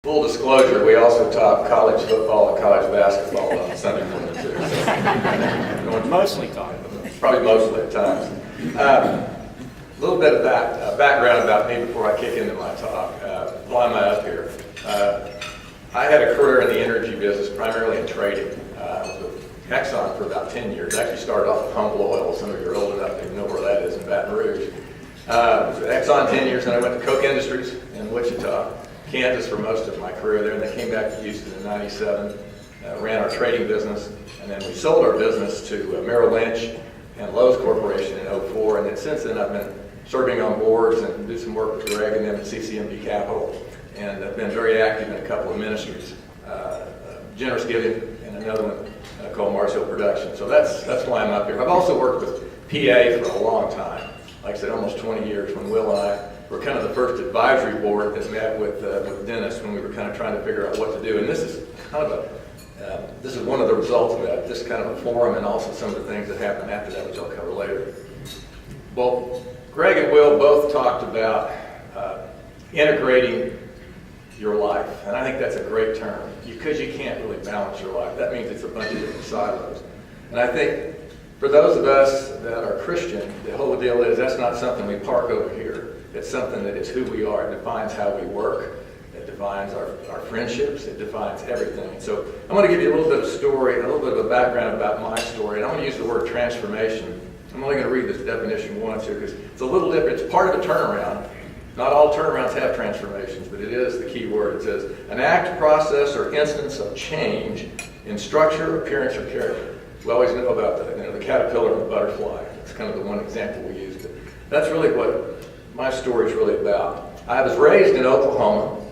Full disclosure, we also talk college football and college basketball on Sunday morning too. So, Mostly talk. probably mostly at times. A little bit of background about me before I kick into my talk. Why am I up here? I had a career in the energy business, primarily in trading. I was with Exxon for about 10 years. I actually started off with Humble Oil. Some of you are old enough to know where that is in Baton Rouge. I was with Exxon 10 years, and I went to Koch Industries in Wichita, Kansas for most of my career there, and then came back to Houston in '97, ran our trading business, and then we sold our business to Merrill Lynch and Lowe's Corporation in '04, and then since then I've been serving on boards and do some work with Greg and them at CCMB Capital, and I've been very active in a couple of ministries, Generous Giving and another one called Mars Hill Production. So that's why I'm up here. I've also worked with PA for a long time, like I said, almost 20 years, when Will and I were kind of the first advisory board that met with Dennis when we were kind of trying to figure out what to do. And this is kind of this is one of the results of that, this kind of a forum, and also some of the things that happened after that, which I'll cover later. Well, Greg and Will both talked about integrating your life, and I think that's a great term, because you can't really balance your life. That means it's a bunch of different silos. And I think for those of us that are Christian, the whole deal is that's not something we park over here. It's something that is who we are. It defines how we work. It defines our friendships. It defines everything. So I'm going to give you a little bit of story, a little bit of a background about my story. And I'm going to use the word transformation. I'm only going to read this definition once here because it's a little different. It's part of a turnaround. Not all turnarounds have transformations, but it is the key word. It says, an act, process, or instance of change in structure, appearance, or character. We always know about the caterpillar and the butterfly. It's kind of the one example we use. But that's really what my story is really about. I was raised in Oklahoma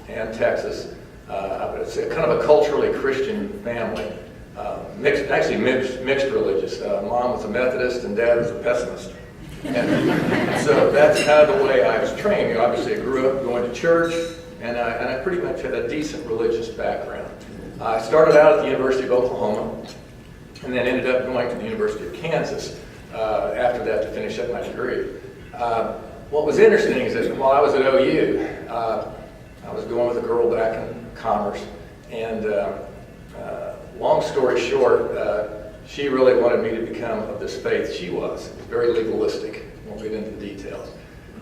and Texas. It's kind of a culturally Christian family. Mixed religious. Mom was a Methodist and Dad was a pessimist. And so that's kind of the way I was trained. You know, obviously I grew up going to church, and I pretty much had a decent religious background. I started out at the University of Oklahoma, and then ended up going to the University of Kansas after that to finish up my degree. What was interesting is that while I was at OU, I was going with a girl back in commerce, and long story short, she really wanted me to become of this faith she was. It was very legalistic. Won't get into the details.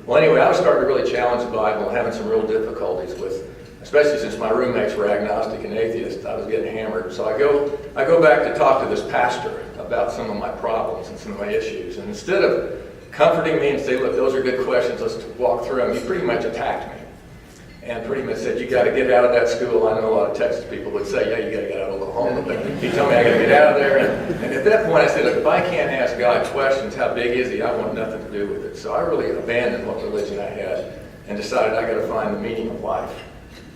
Well, anyway, I was starting to really challenge the Bible and having some real difficulties with, especially since my roommates were agnostic and atheists, I was getting hammered. So I go back to talk to this pastor about some of my problems and some of my issues. And instead of comforting me and say, look, those are good questions, let's walk through them, he pretty much attacked me. And pretty much said, you got to get out of that school. I know a lot of Texas people would say, yeah, you got to get out of Oklahoma. But he told me I got to get out of there. And at that point I said, look, if I can't ask God questions, how big is he? I want nothing to do with it. So I really abandoned what religion I had and decided I got to find the meaning of life.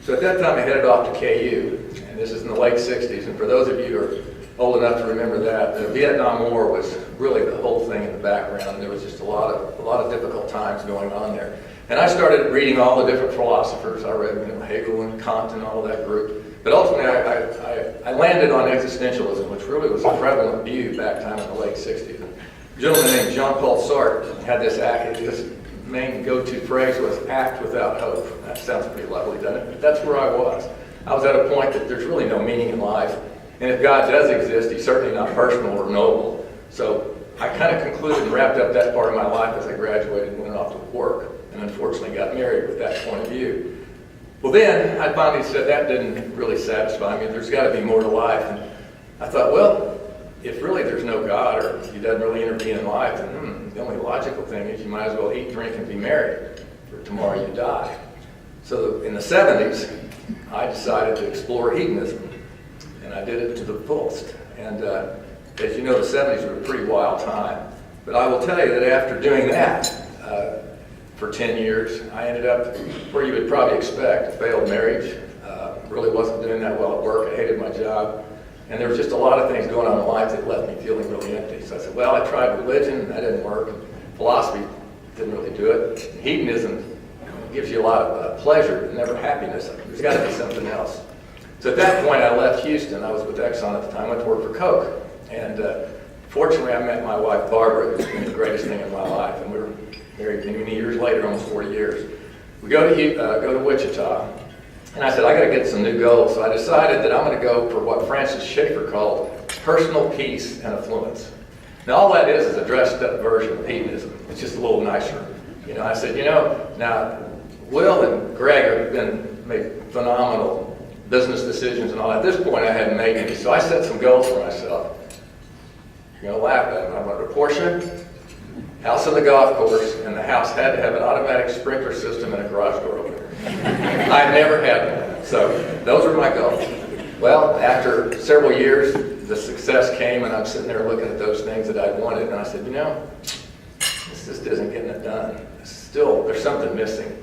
So at that time I headed off to KU, and this is in the late 60s. And for those of you who are old enough to remember that, the Vietnam War was really the whole thing in the background. There was just a lot of difficult times going on there. And I started reading all the different philosophers. I read Hegel and Kant and all of that group. But ultimately, I landed on existentialism, which really was a prevalent view back time in the late 60s. A gentleman named Jean-Paul Sartre had this act. His main go-to phrase was, act without hope. That sounds pretty lovely, doesn't it? But that's where I was. I was at a point that there's really no meaning in life. And if God does exist, he's certainly not personal or noble. So I kind of concluded and wrapped up that part of my life as I graduated and went off to work. And unfortunately got married with that point of view. Well, then I finally said that didn't really satisfy me. There's got to be more to life. And I thought, well, if really there's no God, or he doesn't really intervene in life, then the only logical thing is you might as well eat, drink, and be married, for tomorrow you die. So in the 70s, I decided to explore hedonism, and I did it to the fullest. And as you know, the 70s were a pretty wild time. But I will tell you that after doing that, for 10 years, I ended up where you would probably expect, a failed marriage, really wasn't doing that well at work, I hated my job, and there was just a lot of things going on in life that left me feeling really empty. So I said, well, I tried religion, and that didn't work, and philosophy didn't really do it. Hedonism gives you a lot of pleasure, but never happiness. There's got to be something else. So at that point, I left Houston. I was with Exxon at the time, went to work for Koch, and fortunately, I met my wife, Barbara, who's been the greatest thing in my life, and we were married many years later, almost 40 years. We go to Wichita, And I said, I got to get some new goals. So I decided that I'm going to go for what Francis Schaeffer called personal peace and affluence. Now, all that is a dressed-up version of hedonism. It's just a little nicer. I said, now, Will and Greg have made phenomenal business decisions and all. At this point, I hadn't made any. So I set some goals for myself. You're going to laugh at them. I wanted a Porsche, house on the golf course, and the house had to have an automatic sprinkler system and a garage door opener. I've never had one. So those were my goals. Well, after several years, the success came, and I'm sitting there looking at those things that I'd wanted, and I said, this just isn't getting it done. Still, there's something missing.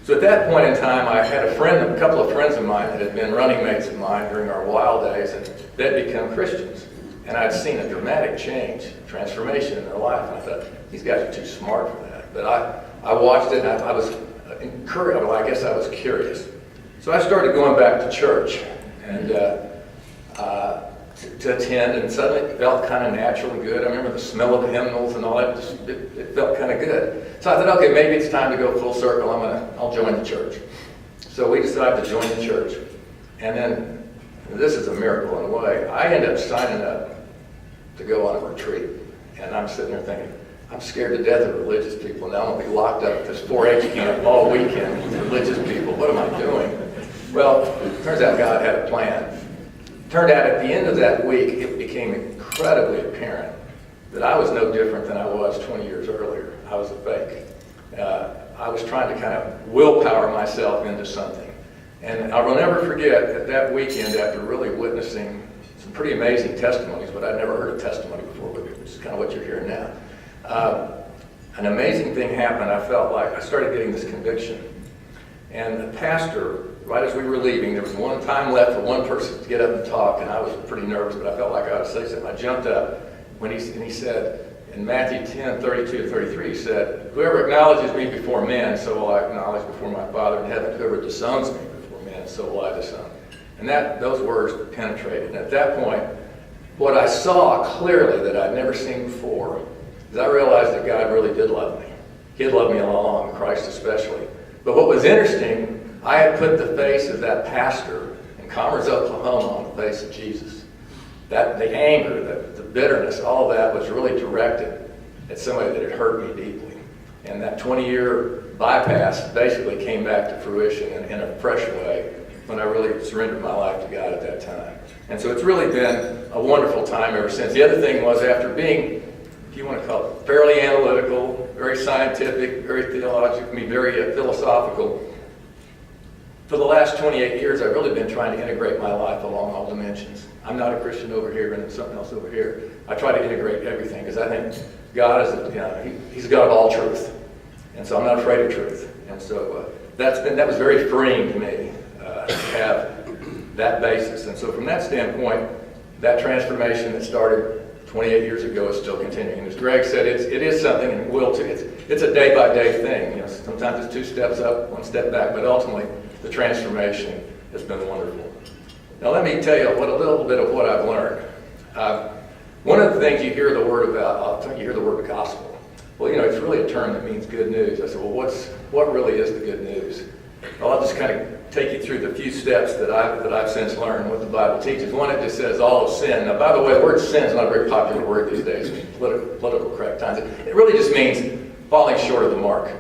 So at that point in time, I had a couple of friends of mine that had been running mates of mine during our wild days, and they'd become Christians. And I'd seen a dramatic change, transformation in their life. And I thought, these guys are too smart for that. But I watched it, and I was encouraged. Well, I guess I was curious. So I started going back to church and to attend, and suddenly it felt kind of natural and good. I remember the smell of the hymnals and all that. It felt kind of good. So I thought, okay, maybe it's time to go full circle. I'll join the church. So we decided to join the church. And then, this is a miracle in a way, I ended up signing up to go on a retreat. And I'm sitting there thinking, I'm scared to death of religious people. Now I'm going to be locked up at this 4-H camp all weekend with religious people. What am I doing? Well, it turns out God had a plan. Turned out at the end of that week, it became incredibly apparent that I was no different than I was 20 years earlier. I was a fake. I was trying to kind of willpower myself into something. And I will never forget that weekend, after really witnessing some pretty amazing testimonies, but I'd never heard a testimony before, which is kind of what you're hearing now. An amazing thing happened. I felt like I started getting this conviction. And the pastor, right as we were leaving, there was one time left for one person to get up and talk, and I was pretty nervous, but I felt like I ought to say something. I jumped up and he said, in Matthew 10:32-33, he said, "Whoever acknowledges me before men, so will I acknowledge before my Father in heaven. Whoever disowns me before men, so will I disown." And those words penetrated. And at that point, what I saw clearly that I'd never seen before is I realized that God really did love me. He had loved me all along, Christ especially. But what was interesting, I had put the face of that pastor in Commerce, Oklahoma, on the face of Jesus. That the anger, the bitterness, all of that was really directed at somebody that had hurt me deeply. And that 20-year bypass basically came back to fruition in a fresh way when I really surrendered my life to God at that time. And so it's really been a wonderful time ever since. The other thing was, after being, if you want to call it, fairly analytical, very scientific, very theological, very philosophical, for the last 28 years, I've really been trying to integrate my life along all dimensions. I'm not a Christian over here and something else over here. I try to integrate everything because I think God is, He's God of all truth. And so I'm not afraid of truth. And so that was very freeing to me to have that basis. And so from that standpoint, that transformation that started 28 years ago is still continuing. As Greg said, it is something, and will too. It's a day-by-day thing. Sometimes it's 2 steps up, 1 step back, but ultimately the transformation has been wonderful. Now let me tell you a little bit of what I've learned. One of the things you hear the word about, you hear the word gospel. Well, it's really a term that means good news. I said, well, what really is the good news? Well, I'll just kind of take you through the few steps that I've since learned what the Bible teaches. One, it just says all of sin. Now, by the way, the word sin is not a very popular word these days in political correct times. It really just means falling short of the mark.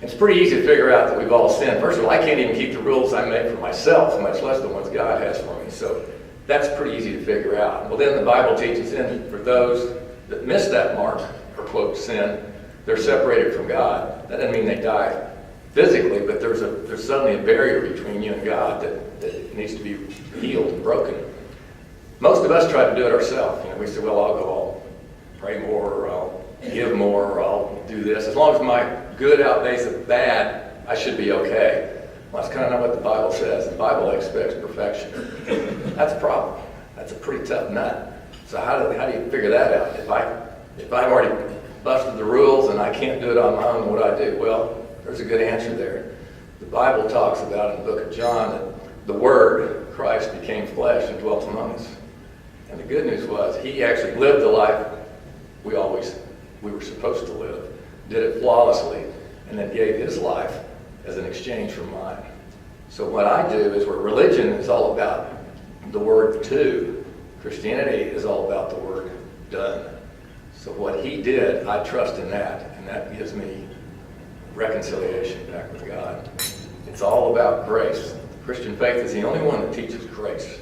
It's pretty easy to figure out that we've all sinned. First of all, I can't even keep the rules I make for myself, much less the ones God has for me. So that's pretty easy to figure out. Well, then the Bible teaches in for those that miss that mark, or quote, sin, they're separated from God. That doesn't mean they die physically, but there's suddenly a barrier between you and God that needs to be healed and broken. Most of us try to do it ourselves. We say, well, I'll pray more, or I'll give more, or I'll do this. As long as my good outweighs the bad, I should be okay. Well, that's kind of not what the Bible says. The Bible expects perfection. That's a problem. That's a pretty tough nut. So how do you figure that out? If I've already busted the rules and I can't do it on my own, what do I do? Well, there's a good answer there. The Bible talks about in the book of John that the Word, Christ, became flesh and dwelt among us. And the good news was He actually lived the life we were supposed to live, did it flawlessly, and then gave His life as an exchange for mine. So what I do is where religion is all about the word to, Christianity is all about the word done. So what he did, I trust in that, and that gives me reconciliation back with God. It's all about grace. Christian faith is the only one that teaches grace.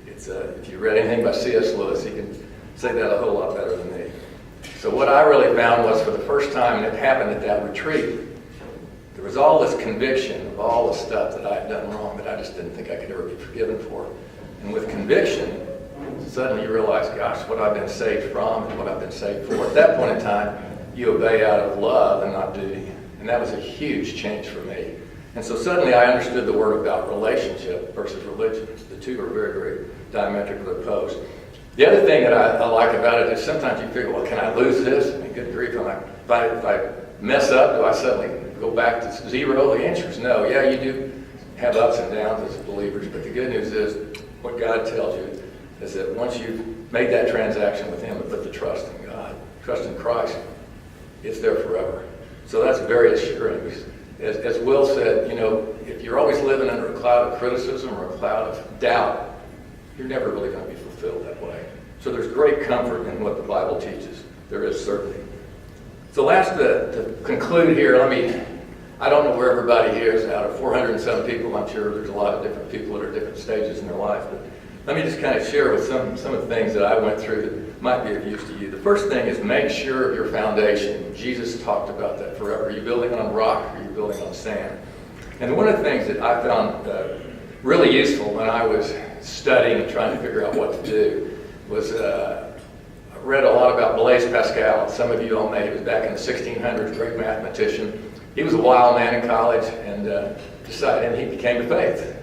It's if you read anything by C.S. Lewis, he can say that a whole lot better than me. So what I really found was, for the first time, and it happened at that retreat, there was all this conviction of all the stuff that I had done wrong that I just didn't think I could ever be forgiven for. And with conviction, suddenly you realize, gosh, what I've been saved from and what I've been saved for. At that point in time, you obey out of love and not duty. And that was a huge change for me. And so suddenly I understood the word about relationship versus religion. The two are very, very diametrically opposed. The other thing that I like about it is sometimes you figure, well, can I lose this? I mean, good grief, if I mess up, do I suddenly go back to zero? The answer is no. Yeah, you do have ups and downs as believers, but the good news is what God tells you is that once you've made that transaction with him and put the trust in God, trust in Christ, it's there forever. So that's very assuring. As Will said, if you're always living under a cloud of criticism or a cloud of doubt, you're never really going to be fulfilled that way. So there's great comfort in what the Bible teaches. There is certainty. So last, to conclude here, I don't know where everybody here is. Out of 400 and some people, I'm sure there's a lot of different people that are at different stages in their life. But let me just kind of share with some of the things that I went through that might be of use to you. The first thing is make sure of your foundation. Jesus talked about that forever. Are you building on rock or are you building on sand? And one of the things that I found really useful when I was studying and trying to figure out what to do was I read a lot about Blaise Pascal. Some of you all may. He was back in the 1600s, great mathematician. He was a wild man in college and he became the faith.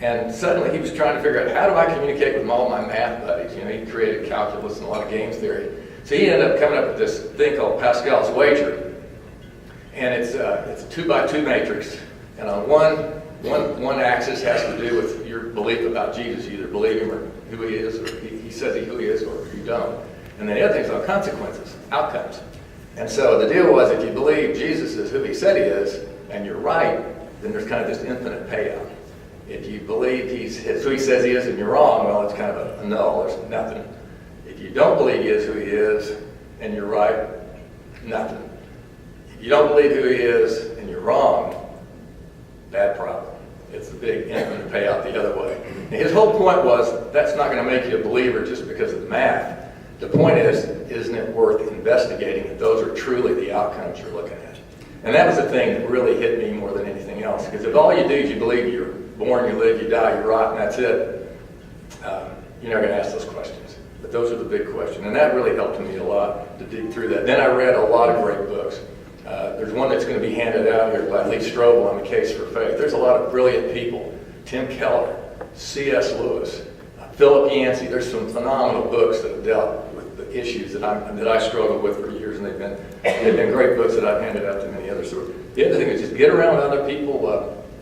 And suddenly he was trying to figure out, how do I communicate with all my math buddies? He created calculus and a lot of game theory. So he ended up coming up with this thing called Pascal's wager. And it's a 2x2 matrix. And on one axis has to do with your belief about Jesus. You either believe him or who he is, or he says who he is, or you don't. And then the other thing is on consequences, outcomes. And so the deal was, if you believe Jesus is who he said he is, and you're right, then there's kind of this infinite payout. If you believe he's who he says he is and you're wrong, well, it's kind of a null, there's nothing. If you don't believe he is who he is and you're right, nothing. If you don't believe who he is and you're wrong, bad problem. It's a big infinite payout the other way. And his whole point was, that's not going to make you a believer just because of the math. The point is, isn't it worth investigating that those are truly the outcomes you're looking at? And that was the thing that really hit me more than anything else. Because if all you do is you believe you're born, you live, you die, you rot, and that's it, you're not going to ask those questions. But those are the big questions. And that really helped me a lot to dig through that. Then I read a lot of great books. There's one that's going to be handed out here by Lee Strobel on the Case for Faith. There's a lot of brilliant people. Tim Keller, C.S. Lewis, Philip Yancey. There's some phenomenal books that have dealt with the issues that I struggled with for years, and they've been great books that I've handed out to many others. So the other thing is just get around other people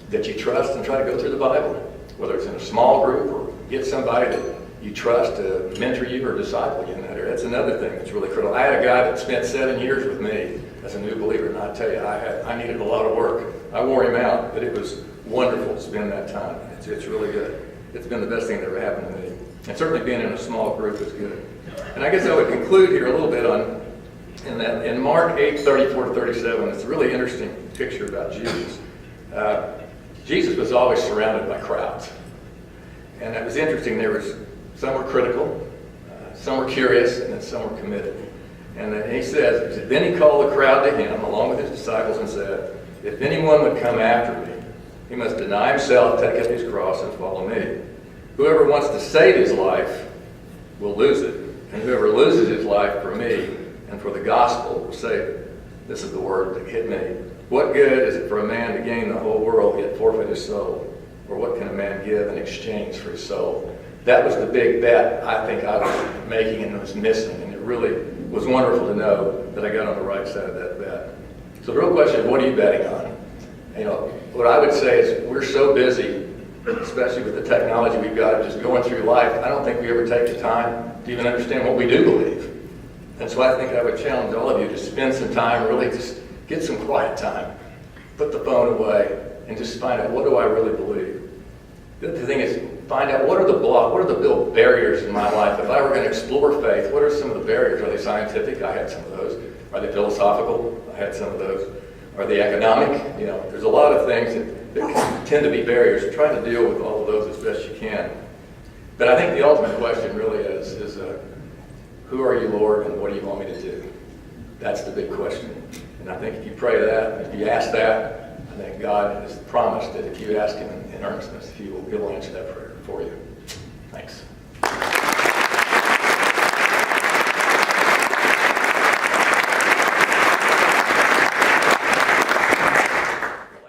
that you trust and try to go through the Bible, whether it's in a small group or get somebody that you trust to mentor you or disciple you in that area. That's another thing that's really critical. I had a guy that spent 7 years with me as a new believer, and I tell you, I needed a lot of work. I wore him out, but it was wonderful to spend that time. It's really good. It's been the best thing that ever happened to me. And certainly being in a small group is good. And I guess I would conclude here a little bit in Mark 8:34-37. It's a really interesting picture about Jesus. Jesus was always surrounded by crowds. And it was interesting. Some were critical, some were curious, and then some were committed. And then he says, then he called the crowd to him, along with his disciples, and said, if anyone would come after me, he must deny himself, take up his cross, and follow me. Whoever wants to save his life will lose it. And whoever loses his life for me and for the gospel will save it. This is the word that hit me. What good is it for a man to gain the whole world yet forfeit his soul? Or what can a man give in exchange for his soul? That was the big bet I think I was making and was missing. And it really was wonderful to know that I got on the right side of that bet. So the real question is, what are you betting on? What I would say is we're so busy, especially with the technology we've got of just going through life, I don't think we ever take the time to even understand what we do believe. And so I think I would challenge all of you to spend some time, really just get some quiet time, put the phone away, and just find out, what do I really believe? The other thing is find out what are the real barriers in my life. If I were going to explore faith, what are some of the barriers? Are they scientific? I had some of those. Are they philosophical? I had some of those. Are they economic? There's a lot of things that tend to be barriers. Try to deal with all of those as best you can. But I think the ultimate question really is who are you, Lord, and what do you want me to do? That's the big question. And I think if you pray that, if you ask that, I think God has promised that if you ask Him in earnestness, He will answer that prayer.